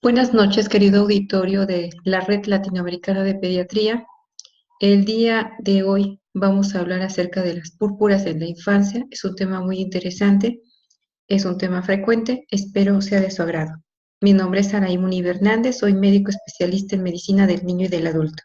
Buenas noches, querido auditorio de la Red Latinoamericana de Pediatría. El día de hoy vamos a hablar acerca de las púrpuras en la infancia. Es un tema muy interesante, es un tema frecuente, espero sea de su agrado. Mi nombre es Saraí Munive Hernández, soy médico especialista en medicina del niño y del adulto.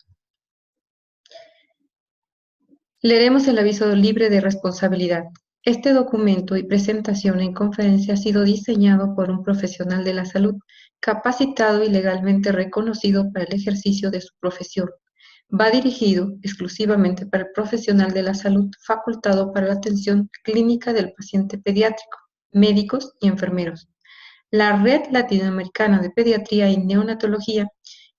Leeremos el aviso libre de responsabilidad. Este documento y presentación en conferencia ha sido diseñado por un profesional de la salud, capacitado y legalmente reconocido para el ejercicio de su profesión. Va dirigido exclusivamente para el profesional de la salud facultado para la atención clínica del paciente pediátrico, médicos y enfermeros. La Red Latinoamericana de Pediatría y Neonatología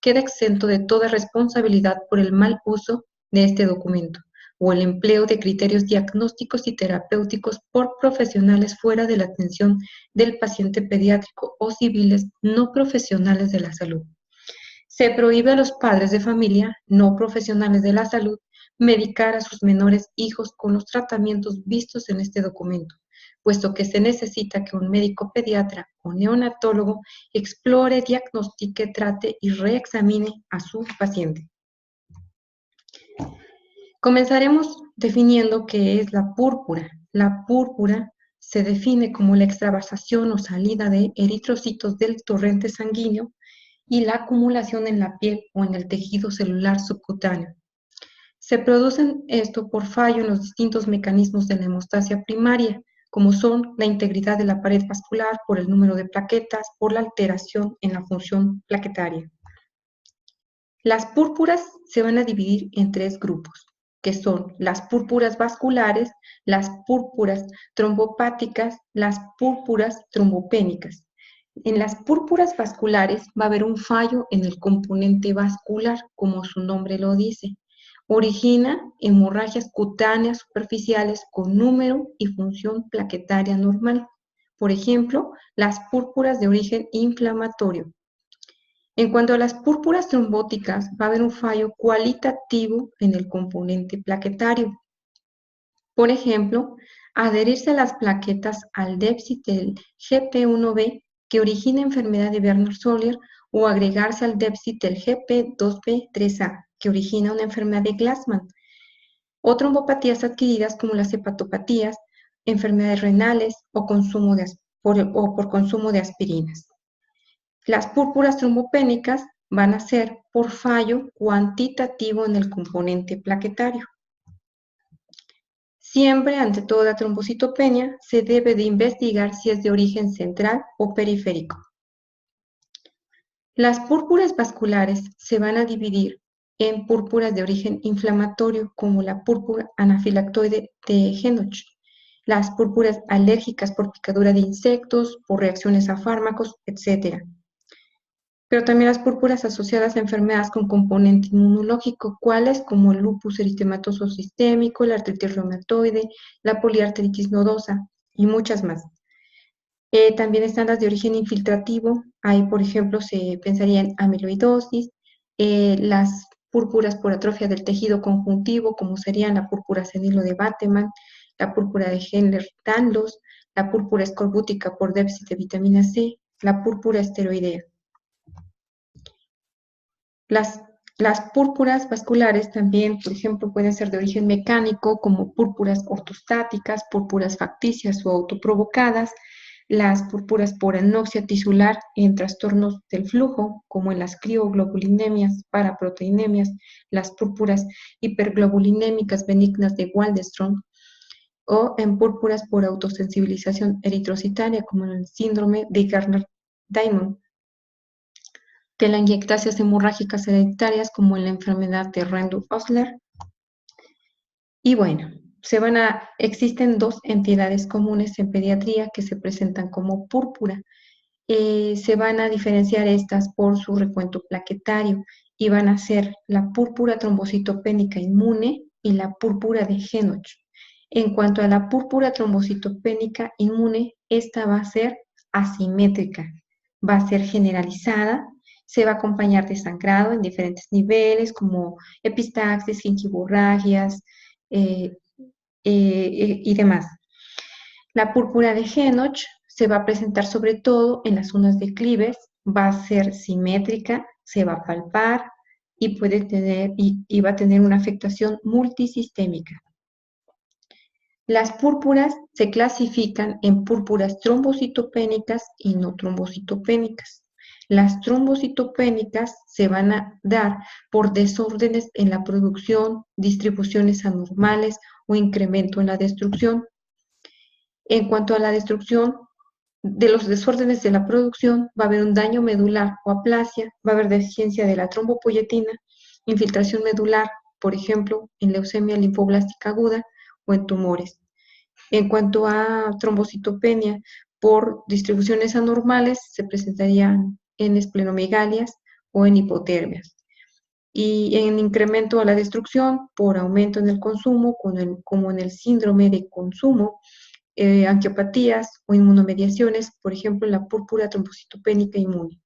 queda exento de toda responsabilidad por el mal uso de este documento o el empleo de criterios diagnósticos y terapéuticos por profesionales fuera de la atención del paciente pediátrico o civiles no profesionales de la salud. Se prohíbe a los padres de familia no profesionales de la salud medicar a sus menores hijos con los tratamientos vistos en este documento, puesto que se necesita que un médico pediatra o neonatólogo explore, diagnostique, trate y reexamine a su paciente. Comenzaremos definiendo qué es la púrpura. La púrpura se define como la extravasación o salida de eritrocitos del torrente sanguíneo y la acumulación en la piel o en el tejido celular subcutáneo. Se producen esto por fallo en los distintos mecanismos de la hemostasia primaria, como son la integridad de la pared vascular, por el número de plaquetas, por la alteración en la función plaquetaria. Las púrpuras se van a dividir en tres grupos, que son las púrpuras vasculares, las púrpuras trombopáticas, las púrpuras trombopénicas. En las púrpuras vasculares va a haber un fallo en el componente vascular, como su nombre lo dice. Origina hemorragias cutáneas superficiales con número y función plaquetaria normal. Por ejemplo, las púrpuras de origen inflamatorio. En cuanto a las púrpuras trombóticas, va a haber un fallo cualitativo en el componente plaquetario. Por ejemplo, adherirse a las plaquetas al déficit del GP1B que origina enfermedad de Werner-Soller o agregarse al déficit del GP2B3A que origina una enfermedad de Glassman. O trombopatías adquiridas como las hepatopatías, enfermedades renales o por consumo de aspirinas. Las púrpuras trombopénicas van a ser por fallo cuantitativo en el componente plaquetario. Siempre, ante toda trombocitopenia, se debe de investigar si es de origen central o periférico. Las púrpuras vasculares se van a dividir en púrpuras de origen inflamatorio, como la púrpura anafilactoide de Henoch, las púrpuras alérgicas por picadura de insectos, por reacciones a fármacos, etc. Pero también las púrpuras asociadas a enfermedades con componente inmunológico, cuales como el lupus eritematoso sistémico, la artritis reumatoide, la poliarteritis nodosa y muchas más. También están las de origen infiltrativo. Ahí, por ejemplo, se pensaría en amiloidosis, las púrpuras por atrofia del tejido conjuntivo, como serían la púrpura senilo de Bateman, la púrpura de Henle-Danlos, la púrpura escorbútica por déficit de vitamina C, la púrpura esteroidea. Las púrpuras vasculares también, por ejemplo, pueden ser de origen mecánico, como púrpuras ortostáticas, púrpuras facticias o autoprovocadas, las púrpuras por anoxia tisular en trastornos del flujo, como en las crioglobulinemias, paraproteinemias, las púrpuras hiperglobulinémicas benignas de Waldenström, o en púrpuras por autosensibilización eritrocitaria, como en el síndrome de Gardner-Diamond, telangiectasias hemorrágicas hereditarias, como en la enfermedad de Randall-Osler. Y bueno, existen dos entidades comunes en pediatría que se presentan como púrpura. Se van a diferenciar estas por su recuento plaquetario y van a ser la púrpura trombocitopénica inmune y la púrpura de Henoch. En cuanto a la púrpura trombocitopénica inmune, esta va a ser asimétrica, va a ser generalizada, se va a acompañar de sangrado en diferentes niveles como epistaxis, gingivorragias y demás. La púrpura de Henoch se va a presentar sobre todo en las zonas declives va a ser simétrica, se va a palpar y puede tener y va a tener una afectación multisistémica. Las púrpuras se clasifican en púrpuras trombocitopénicas y no trombocitopénicas. Las trombocitopénicas se van a dar por desórdenes en la producción, distribuciones anormales o incremento en la destrucción. En cuanto a la destrucción de los desórdenes de la producción, va a haber un daño medular o aplasia, va a haber deficiencia de la trombopoyetina, infiltración medular, por ejemplo, en leucemia linfoblástica aguda o en tumores. En cuanto a trombocitopenia por distribuciones anormales, se presentarían en esplenomegalias o en hipotermias. Y en incremento a la destrucción por aumento en el consumo, como en el síndrome de consumo, angiopatías o inmunomediaciones, por ejemplo, la púrpura trombocitopénica inmune.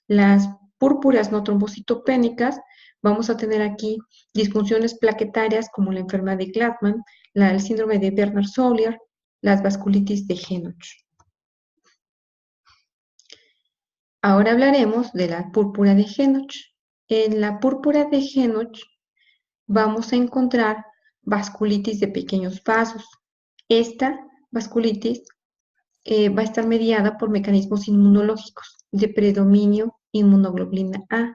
Las púrpuras no trombocitopénicas, vamos a tener aquí disfunciones plaquetarias como la enfermedad de Gladman, el síndrome de Bernard-Soulier, las vasculitis de Henoch. Ahora hablaremos de la púrpura de Henoch. En la púrpura de Henoch vamos a encontrar vasculitis de pequeños vasos. Esta vasculitis va a estar mediada por mecanismos inmunológicos de predominio inmunoglobulina A.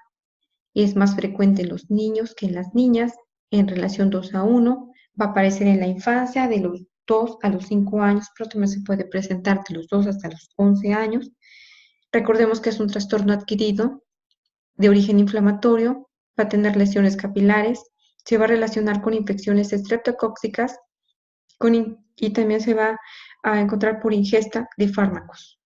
Es más frecuente en los niños que en las niñas, en relación 2:1. Va a aparecer en la infancia de los 2 a los 5 años, pero también se puede presentar de los 2 hasta los 11 años. Recordemos que es un trastorno adquirido de origen inflamatorio, va a tener lesiones capilares, se va a relacionar con infecciones estreptocóccicas y también se va a encontrar por ingesta de fármacos.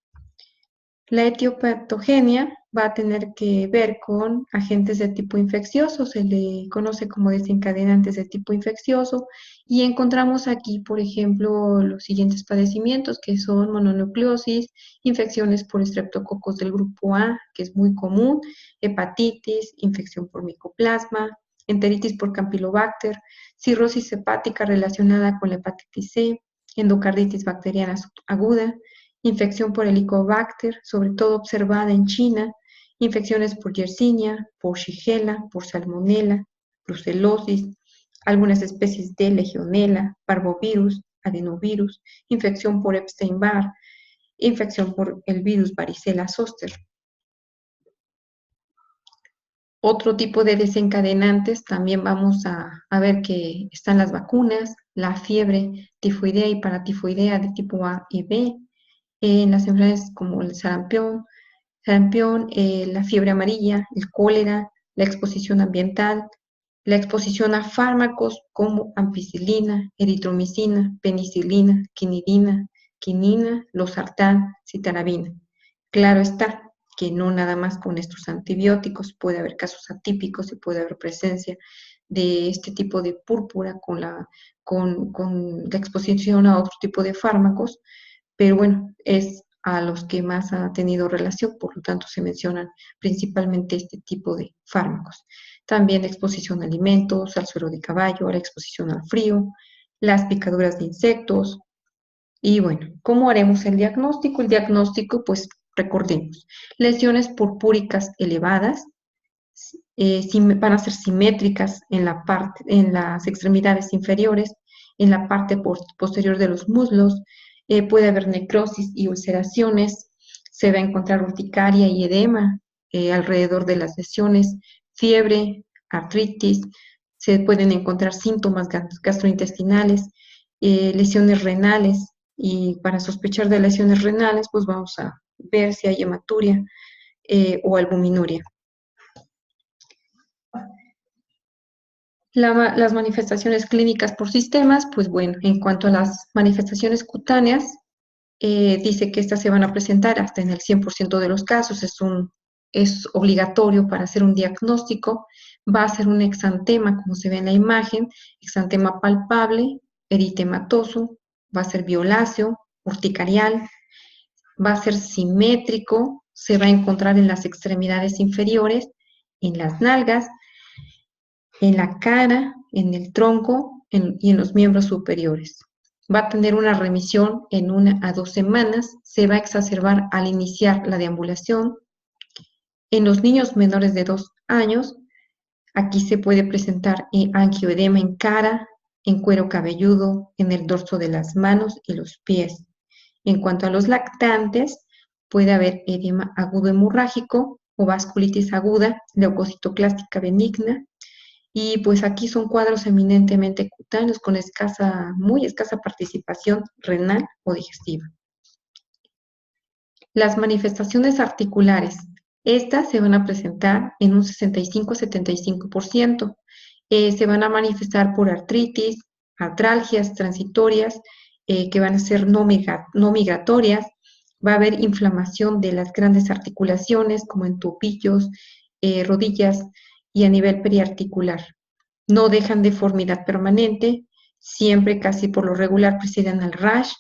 La etiopatogenia va a tener que ver con agentes de tipo infeccioso, se le conoce como desencadenantes de tipo infeccioso, y encontramos aquí, por ejemplo, los siguientes padecimientos que son mononucleosis, infecciones por estreptococos del grupo A, que es muy común, hepatitis, infección por micoplasma, enteritis por campylobacter, cirrosis hepática relacionada con la hepatitis C, endocarditis bacteriana aguda, infección por Helicobacter, sobre todo observada en China, infecciones por Yersinia, por Shigella, por Salmonella, brucelosis, algunas especies de Legionella, parvovirus, adenovirus, infección por Epstein-Barr, infección por el virus varicela zoster. Otro tipo de desencadenantes, también vamos a ver que están las vacunas, la fiebre tifoidea y paratifoidea de tipo A y B, en las enfermedades como el sarampión, la fiebre amarilla, el cólera, la exposición ambiental, la exposición a fármacos como ampicilina, eritromicina, penicilina, quinidina, quinina, losartán, citarabina. Claro está que no nada más con estos antibióticos, puede haber casos atípicos y puede haber presencia de este tipo de púrpura con la exposición a otro tipo de fármacos, pero bueno, es a los que más ha tenido relación, por lo tanto se mencionan principalmente este tipo de fármacos. También exposición a alimentos, al suero de caballo, a la exposición al frío, las picaduras de insectos. Y bueno, ¿cómo haremos el diagnóstico? El diagnóstico, pues recordemos, lesiones purpúricas elevadas, van a ser simétricas en las extremidades inferiores, en la parte posterior de los muslos, puede haber necrosis y ulceraciones, se va a encontrar urticaria y edema alrededor de las lesiones, fiebre, artritis, se pueden encontrar síntomas gastrointestinales, lesiones renales, y para sospechar de lesiones renales, pues vamos a ver si hay hematuria o albuminuria. Las manifestaciones clínicas por sistemas, pues bueno, en cuanto a las manifestaciones cutáneas, dice que estas se van a presentar hasta en el 100% de los casos, es obligatorio para hacer un diagnóstico, va a ser un exantema, como se ve en la imagen, exantema palpable, eritematoso, va a ser violáceo, urticarial, va a ser simétrico, se va a encontrar en las extremidades inferiores, en las nalgas, en la cara, en el tronco y en los miembros superiores. Va a tener una remisión en 1 a 2 semanas, se va a exacerbar al iniciar la deambulación, En los niños menores de 2 años, aquí se puede presentar angioedema en cara, en cuero cabelludo, en el dorso de las manos y los pies. En cuanto a los lactantes, puede haber edema agudo hemorrágico o vasculitis aguda, leucocitoclástica benigna, y pues aquí son cuadros eminentemente cutáneos con muy escasa participación renal o digestiva. Las manifestaciones articulares, estas se van a presentar en un 65-75%. Se van a manifestar por artritis, artralgias transitorias, que van a ser no migratorias. Va a haber inflamación de las grandes articulaciones, como en tobillos, rodillas y a nivel periarticular. No dejan deformidad permanente, siempre casi por lo regular presiden al rash.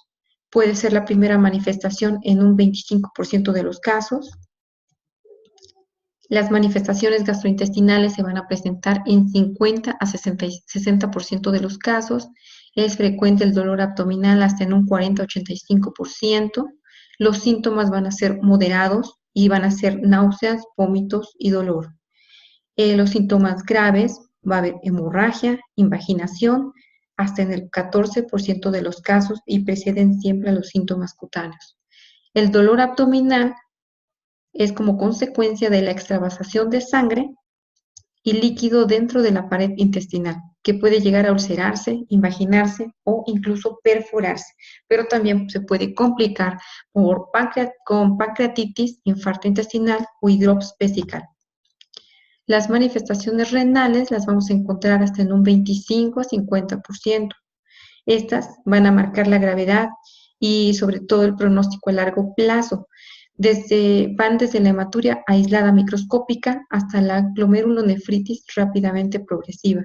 Puede ser la primera manifestación en un 25% de los casos. Las manifestaciones gastrointestinales se van a presentar en 50 a 60% de los casos. Es frecuente el dolor abdominal hasta en un 40-85%. Los síntomas van a ser moderados y van a ser náuseas, vómitos y dolor. Los síntomas graves, va a haber hemorragia, invaginación, hasta en el 14% de los casos y preceden siempre a los síntomas cutáneos. El dolor abdominal es como consecuencia de la extravasación de sangre y líquido dentro de la pared intestinal, que puede llegar a ulcerarse, invaginarse o incluso perforarse, pero también se puede complicar con pancreatitis, infarto intestinal o hidrops vesical. Las manifestaciones renales las vamos a encontrar hasta en un 25 a 50%. Estas van a marcar la gravedad y sobre todo el pronóstico a largo plazo. Van desde la hematuria aislada microscópica hasta la glomerulonefritis rápidamente progresiva.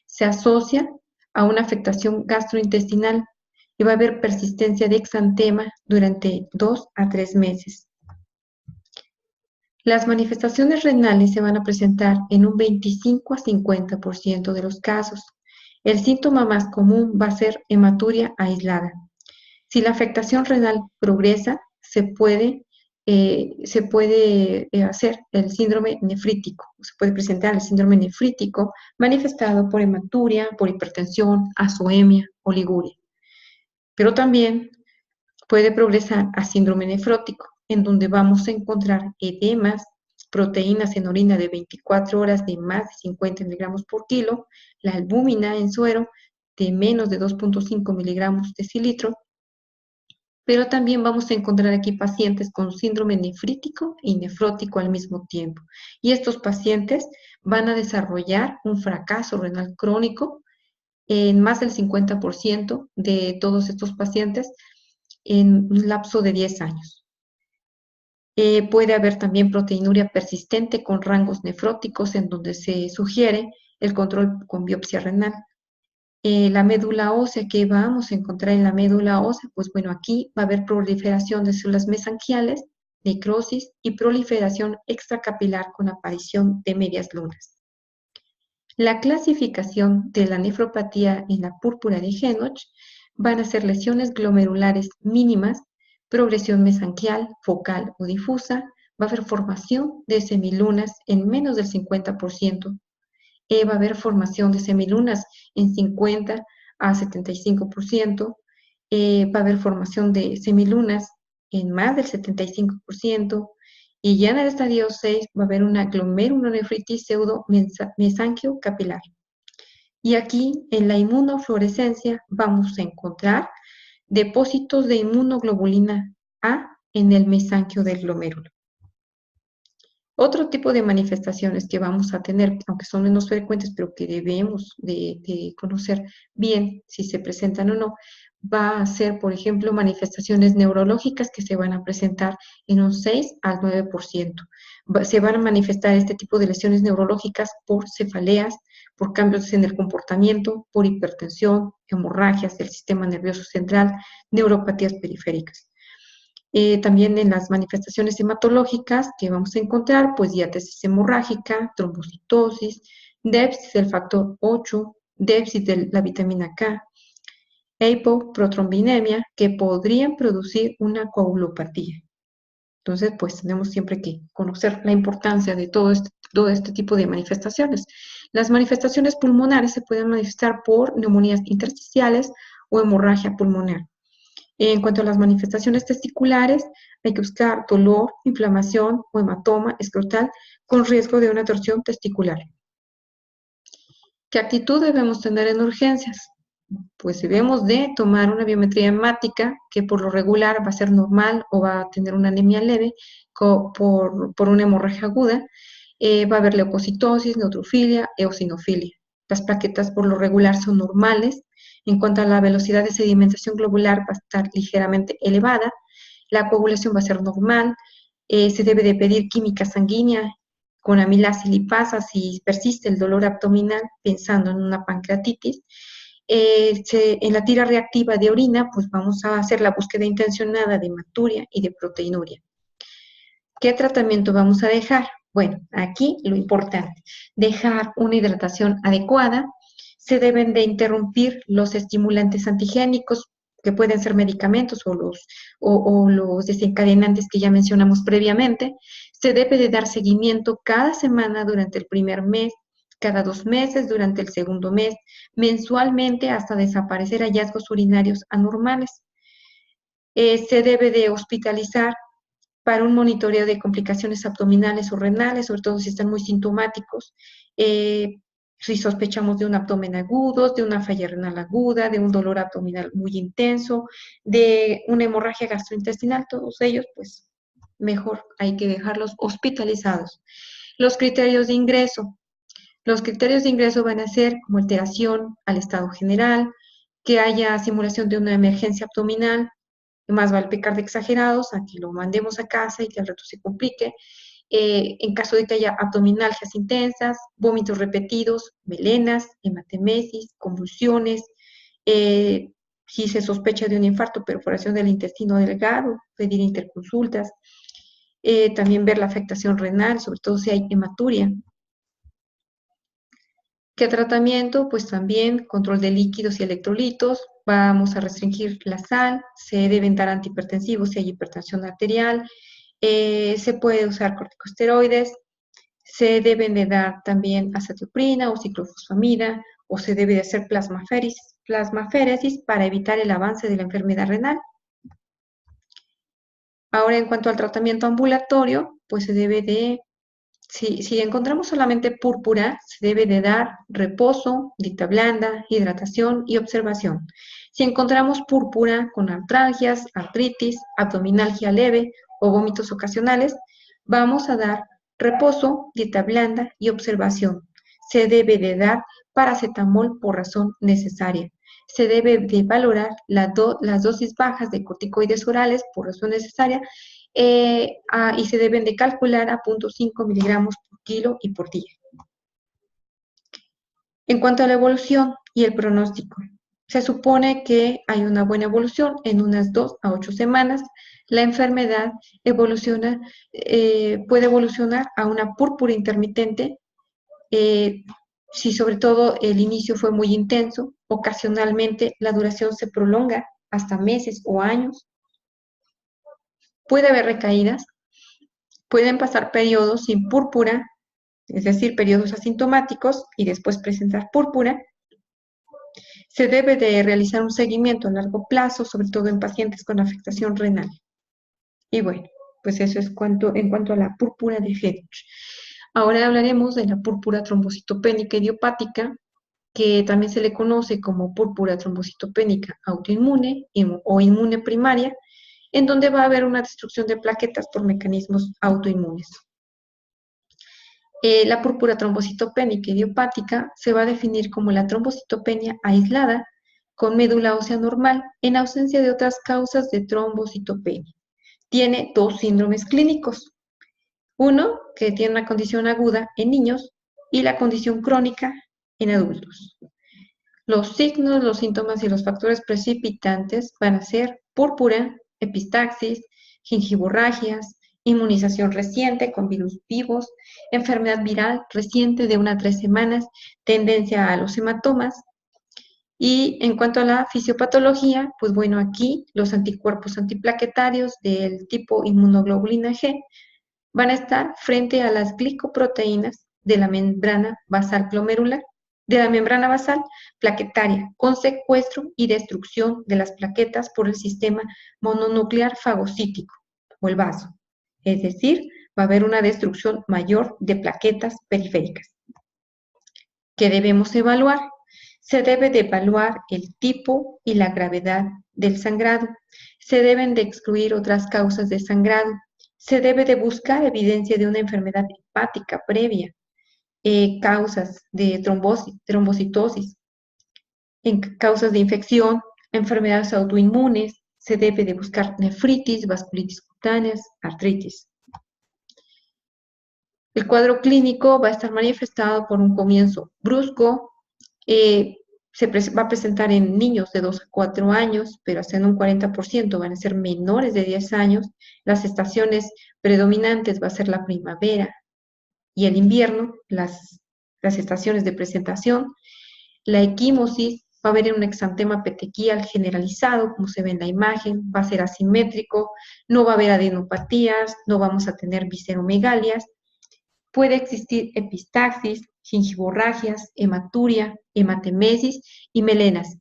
Se asocia a una afectación gastrointestinal y va a haber persistencia de exantema durante 2 a 3 meses. Las manifestaciones renales se van a presentar en un 25 a 50% de los casos. El síntoma más común va a ser hematuria aislada. Si la afectación renal progresa, se puede hacer el síndrome nefrítico. Se puede presentar el síndrome nefrítico manifestado por hematuria, por hipertensión, azoemia o liguria. Pero también puede progresar a síndrome nefrótico, en donde vamos a encontrar edemas, proteínas en orina de 24 horas de más de 50 miligramos por kilo, la albúmina en suero de menos de 2.5 miligramos decilitro, pero también vamos a encontrar aquí pacientes con síndrome nefrítico y nefrótico al mismo tiempo. Y estos pacientes van a desarrollar un fracaso renal crónico en más del 50% de todos estos pacientes en un lapso de 10 años. Puede haber también proteinuria persistente con rangos nefróticos en donde se sugiere el control con biopsia renal. La médula ósea, que vamos a encontrar en la médula ósea, pues bueno, aquí va a haber proliferación de células mesanquiales, necrosis y proliferación extracapilar con aparición de medias lunas. La clasificación de la nefropatía en la púrpura de Henoch van a ser lesiones glomerulares mínimas, progresión mesanquial, focal o difusa, va a haber formación de semilunas en menos del 50%, va a haber formación de semilunas en 50 a 75%, va a haber formación de semilunas en más del 75%, y ya en el estadio 6 va a haber una glomerulonefritis pseudo-mesanquio capilar. Y aquí en la inmunofluorescencia vamos a encontrar depósitos de inmunoglobulina A en el mesanquio del glomérulo. Otro tipo de manifestaciones que vamos a tener, aunque son menos frecuentes, pero que debemos de conocer bien si se presentan o no, va a ser, por ejemplo, manifestaciones neurológicas que se van a presentar en un 6 al 9%. Se van a manifestar este tipo de lesiones neurológicas por cefaleas, por cambios en el comportamiento, por hipertensión, hemorragias del sistema nervioso central, neuropatías periféricas. También en las manifestaciones hematológicas que vamos a encontrar, pues diátesis hemorrágica, trombocitosis, déficit del factor 8, déficit de la vitamina K, hipoprotrombinemia, que podrían producir una coagulopatía. Entonces, pues tenemos siempre que conocer la importancia de todo este tipo de manifestaciones. Las manifestaciones pulmonares se pueden manifestar por neumonías intersticiales o hemorragia pulmonar. En cuanto a las manifestaciones testiculares, hay que buscar dolor, inflamación o hematoma escrotal con riesgo de una torsión testicular. ¿Qué actitud debemos tener en urgencias? Pues debemos de tomar una biometría hemática que por lo regular va a ser normal o va a tener una anemia leve por una hemorragia aguda. Va a haber leucocitosis, neutrofilia, eosinofilia. Las plaquetas por lo regular son normales. En cuanto a la velocidad de sedimentación globular va a estar ligeramente elevada. La coagulación va a ser normal. Se debe de pedir química sanguínea con amilasa y lipasa si persiste el dolor abdominal pensando en una pancreatitis. En la tira reactiva de orina, pues vamos a hacer la búsqueda intencionada de hematuria y de proteinuria. ¿Qué tratamiento vamos a dejar? Bueno, aquí lo importante, dejar una hidratación adecuada. Se deben de interrumpir los estimulantes antigénicos, que pueden ser medicamentos o los desencadenantes que ya mencionamos previamente. Se debe de dar seguimiento cada semana durante el primer mes, cada 2 meses durante el segundo mes, mensualmente hasta desaparecer hallazgos urinarios anormales. Se debe de hospitalizar para un monitoreo de complicaciones abdominales o renales, sobre todo si están muy sintomáticos, si sospechamos de un abdomen agudo, de una falla renal aguda, de un dolor abdominal muy intenso, de una hemorragia gastrointestinal, todos ellos, pues mejor hay que dejarlos hospitalizados. Los criterios de ingreso. Los criterios de ingreso van a ser como alteración al estado general, que haya simulación de una emergencia abdominal, más vale pecar de exagerados a que lo mandemos a casa y que al rato se complique. En caso de que haya abdominalgias intensas, vómitos repetidos, melenas, hematemesis, convulsiones, si se sospecha de un infarto, perforación del intestino delgado, pedir interconsultas, también ver la afectación renal, sobre todo si hay hematuria. ¿Qué tratamiento? Pues también control de líquidos y electrolitos, vamos a restringir la sal, se deben dar antihipertensivos si hay hipertensión arterial, se puede usar corticosteroides, se deben de dar también azatioprina o ciclofosfamida, o se debe de hacer plasmaféresis para evitar el avance de la enfermedad renal. Ahora, en cuanto al tratamiento ambulatorio, pues se debe de si encontramos solamente púrpura, se debe de dar reposo, dieta blanda, hidratación y observación. Si encontramos púrpura con artralgias, artritis, abdominalgia leve o vómitos ocasionales, vamos a dar reposo, dieta blanda y observación. Se debe de dar paracetamol por razón necesaria. Se debe de valorar las dosis bajas de corticoides orales por razón necesaria y se deben de calcular a 0.5 miligramos por kilo y por día. En cuanto a la evolución y el pronóstico, se supone que hay una buena evolución en unas 2 a 8 semanas. La enfermedad puede evolucionar a una púrpura intermitente si sobre todo el inicio fue muy intenso. Ocasionalmente la duración se prolonga hasta meses o años. Puede haber recaídas. Pueden pasar periodos sin púrpura, es decir, periodos asintomáticos y después presentar púrpura. Se debe de realizar un seguimiento a largo plazo, sobre todo en pacientes con afectación renal. Y bueno, pues eso es en cuanto a la púrpura de Hedge. Ahora hablaremos de la púrpura trombocitopénica idiopática, que también se le conoce como púrpura trombocitopénica autoinmune o inmune primaria, en donde va a haber una destrucción de plaquetas por mecanismos autoinmunes. La púrpura trombocitopénica idiopática se va a definir como la trombocitopenia aislada con médula ósea normal en ausencia de otras causas de trombocitopenia. Tiene 2 síndromes clínicos. Uno, que tiene una condición aguda en niños y la condición crónica en adultos. Los signos, los síntomas y los factores precipitantes van a ser púrpura, epistaxis, gingivorragias, inmunización reciente con virus vivos, enfermedad viral reciente de 1 a 3 semanas, tendencia a los hematomas, Y en cuanto a la fisiopatología, pues bueno, aquí los anticuerpos antiplaquetarios del tipo inmunoglobulina G van a estar frente a las glicoproteínas de la membrana basal glomerular, de la membrana basal plaquetaria, con secuestro y destrucción de las plaquetas por el sistema mononuclear fagocítico o el vaso. Es decir, va a haber una destrucción mayor de plaquetas periféricas. ¿Qué debemos evaluar? Se debe de evaluar el tipo y la gravedad del sangrado. Se deben de excluir otras causas de sangrado. Se debe de buscar evidencia de una enfermedad hepática previa, causas de trombocitosis, causas de infección, enfermedades autoinmunes. Se debe de buscar nefritis, vasculitis cutáneas, artritis. El cuadro clínico va a estar manifestado por un comienzo brusco, va a presentar en niños de 2 a 4 años, pero hasta en un 40% van a ser menores de 10 años. Las estaciones predominantes va a ser la primavera y el invierno, las estaciones de presentación. La equimosis va a haber un exantema petequial generalizado, como se ve en la imagen, va a ser asimétrico, no va a haber adenopatías, no vamos a tener visceromegalias. Puede existir epistaxis, gingivorragias, hematuria, hematemesis y melenas.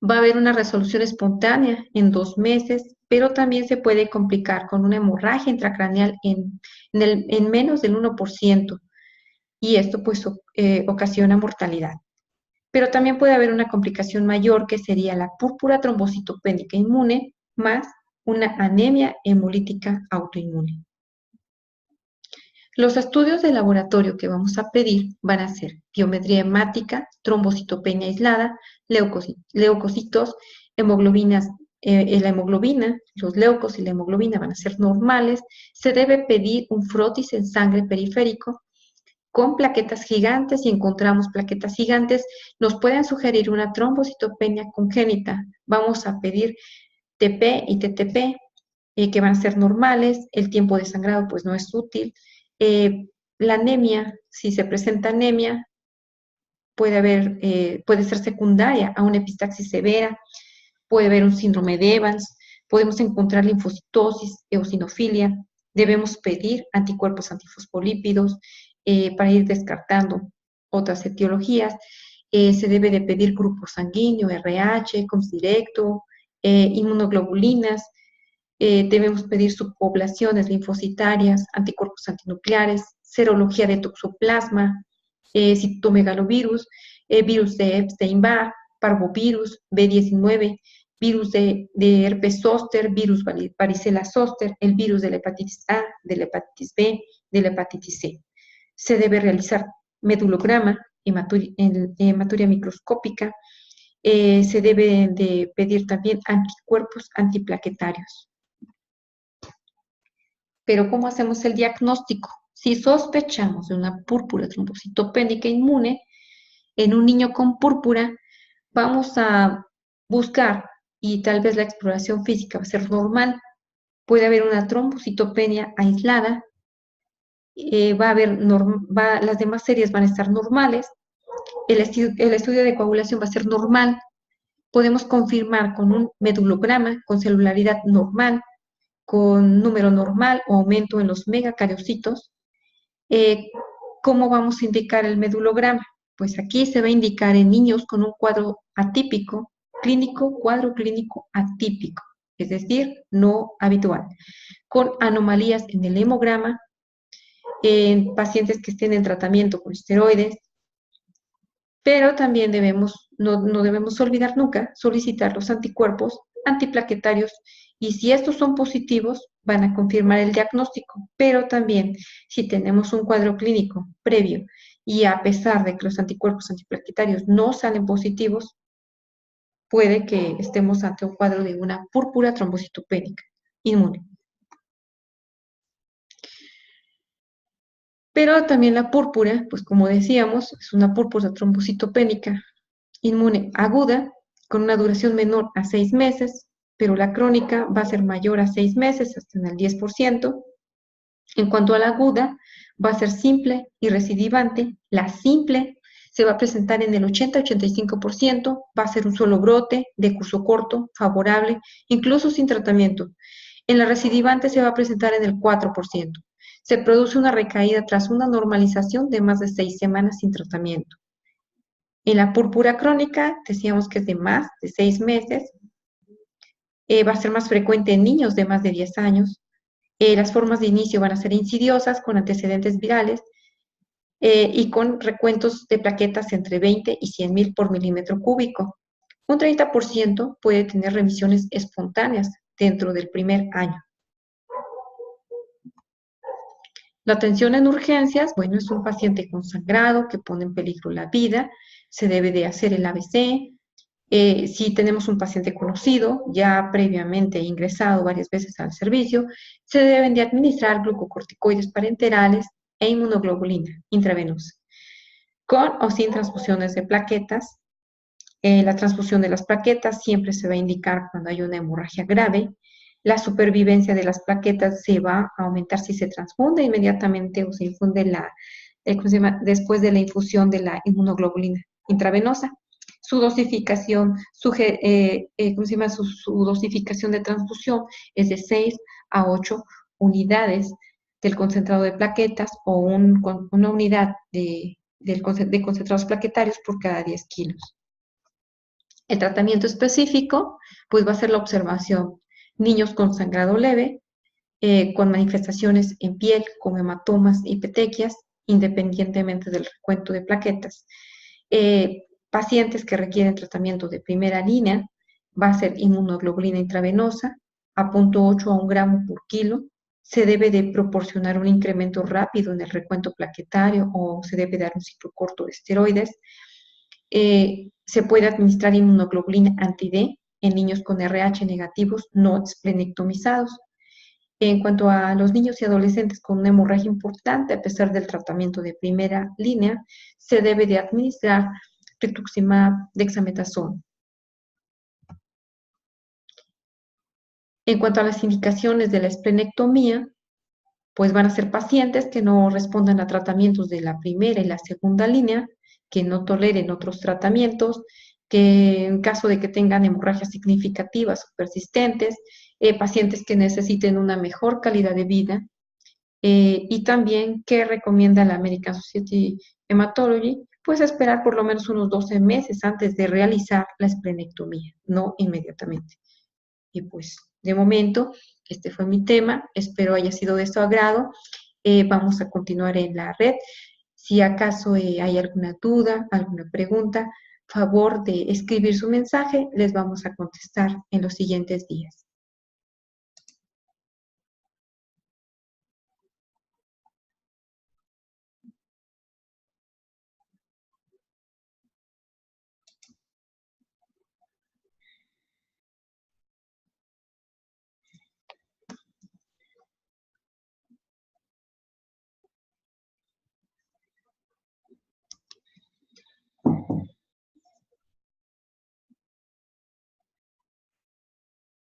Va a haber una resolución espontánea en 2 meses, pero también se puede complicar con una hemorragia intracraneal en menos del 1%, y esto pues ocasiona mortalidad. Pero también puede haber una complicación mayor, que sería la púrpura trombocitopénica inmune más una anemia hemolítica autoinmune. Los estudios de laboratorio que vamos a pedir van a ser biometría hemática, trombocitopenia aislada, leucocitos, hemoglobinas, la hemoglobina, los leucos y la hemoglobina van a ser normales. Se debe pedir un frotis en sangre periférico con plaquetas gigantes. Si encontramos plaquetas gigantes, nos pueden sugerir una trombocitopenia congénita. Vamos a pedir TP y TTP, que van a ser normales. El tiempo de sangrado pues no es útil. La anemia, si se presenta anemia, puede ser secundaria a una epistaxis severa, puede haber un síndrome de Evans, podemos encontrar linfocitosis, eosinofilia. Debemos pedir anticuerpos antifosfolípidos para ir descartando otras etiologías. Se debe de pedir grupo sanguíneo, RH, COMS directo, inmunoglobulinas. Debemos pedir subpoblaciones linfocitarias, anticuerpos antinucleares, serología de toxoplasma, citomegalovirus, virus de Epstein-Barr, parvovirus, B19, virus de herpes zóster, virus varicela zóster, el virus de la hepatitis A, de la hepatitis B, de la hepatitis C. Se debe realizar medulograma, hematuria microscópica. Se debe de pedir también anticuerpos antiplaquetarios. Pero ¿cómo hacemos el diagnóstico? Si sospechamos de una púrpura trombocitopénica inmune, en un niño con púrpura, vamos a buscar, y tal vez la exploración física va a ser normal. Puede haber una trombocitopenia aislada, las demás series van a estar normales, el estudio de coagulación va a ser normal. Podemos confirmar con un medulograma, con celularidad normal, con número normal o aumento en los megacariocitos. ¿Cómo vamos a indicar el medulograma? Pues aquí se va a indicar en niños con un cuadro atípico, cuadro clínico atípico, es decir, no habitual, con anomalías en el hemograma, en pacientes que estén en tratamiento con esteroides. Pero también no debemos olvidar nunca solicitar los anticuerpos antiplaquetarios, y si estos son positivos, van a confirmar el diagnóstico. Pero también, si tenemos un cuadro clínico previo y a pesar de que los anticuerpos antiplaquetarios no salen positivos, puede que estemos ante un cuadro de una púrpura trombocitopénica inmune. Pero también la púrpura, pues como decíamos, es una púrpura trombocitopénica inmune aguda, con una duración menor a 6 meses, pero la crónica va a ser mayor a 6 meses, hasta en el 10%. En cuanto a la aguda, va a ser simple y recidivante. La simple se va a presentar en el 80-85%, va a ser un solo brote de curso corto, favorable, incluso sin tratamiento. En la recidivante se va a presentar en el 4%. Se produce una recaída tras una normalización de más de 6 semanas sin tratamiento. En la púrpura crónica, decíamos que es de más de 6 meses, va a ser más frecuente en niños de más de 10 años. Las formas de inicio van a ser insidiosas, con antecedentes virales y con recuentos de plaquetas entre 20 y 100.000 por milímetro cúbico. Un 30% puede tener remisiones espontáneas dentro del primer año. La atención en urgencias, bueno, es un paciente con sangrado que pone en peligro la vida, se debe de hacer el ABC. Si tenemos un paciente conocido, ya previamente ingresado varias veces al servicio, se deben de administrar glucocorticoides parenterales e inmunoglobulina intravenosa, con o sin transfusiones de plaquetas. La transfusión de las plaquetas siempre se va a indicar cuando hay una hemorragia grave. La supervivencia de las plaquetas se va a aumentar si se transfunde inmediatamente o se infunde después de la infusión de la inmunoglobulina intravenosa. Su dosificación, su dosificación de transfusión es de 6 a 8 unidades del concentrado de plaquetas o una unidad de concentrados plaquetarios por cada 10 kilos. El tratamiento específico, pues va a ser la observación. Niños con sangrado leve, con manifestaciones en piel, con hematomas y petequias, independientemente del recuento de plaquetas. Pacientes que requieren tratamiento de primera línea, va a ser inmunoglobulina intravenosa, a 0.8 a 1 gramo por kilo. Se debe de proporcionar un incremento rápido en el recuento plaquetario o se debe dar un ciclo corto de esteroides. Se puede administrar inmunoglobulina anti-D en niños con RH negativos no esplenectomizados. En cuanto a los niños y adolescentes con una hemorragia importante, a pesar del tratamiento de primera línea, se debe de administrar rituximab, dexametasona. En cuanto a las indicaciones de la esplenectomía, pues van a ser pacientes que no respondan a tratamientos de la primera y la segunda línea, que no toleren otros tratamientos, que en caso de que tengan hemorragias significativas o persistentes, pacientes que necesiten una mejor calidad de vida, y también que recomienda la American Society Hematology, pues esperar por lo menos unos 12 meses antes de realizar la esplenectomía, no inmediatamente. Y pues, de momento, este fue mi tema, espero haya sido de su agrado. Vamos a continuar en la red. Si acaso hay alguna duda, alguna pregunta, favor de escribir su mensaje, les vamos a contestar en los siguientes días.